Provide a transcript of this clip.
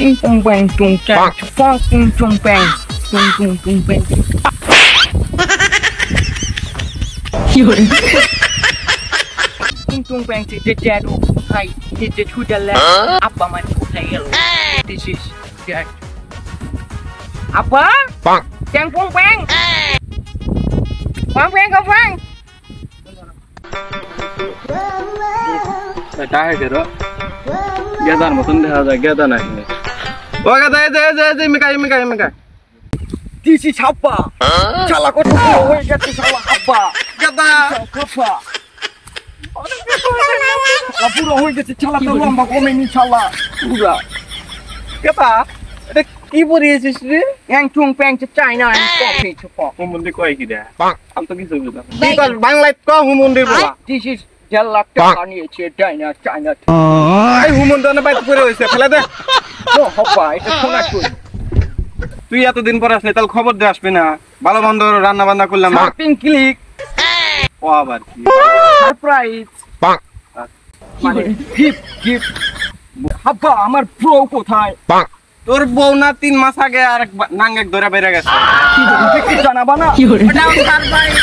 Ting tong bang tung tang, fong ting tong bang, tung bang. Ting tong bang to the dead right, to the left, apa man to tail. This is that. Apa? Yang pong bang. Pong bang kau bang. Dah kira. Gadan mutton dah ada gadan aja. Oh gadan, Mika. This is apa? Salah kau tu, oh itu salah apa? Gadan. Apa? Lapura হয়ে গেছে চালা তো লম্বা কমেনি চালা পুরা Kata, ada keyboard sih sih. yang chung peng China coffee support Humundir kau ini dah. Am tu kisah tu. Kita Bangladesh kau humundir buat. this is jalak tani China Ay humundir na baik pura wise. Pala deh. no apa itu শোনা তুই তুই এতদিন পর আসলে তাহলে খবর দিয়ে আসবে না ভালো মন্দ রান্না বান্না করলাম না শপিং ক্লিক ও আবার কি সারপ্রাইজ মানে গিফট হাব্বা আমার প্রো কোথায় তোর বউ না 3 মাস আগে আর নাঙ্গেক ধরে বেরিয়ে গেছে কি জানাবা না ওটা সারপ্রাইজ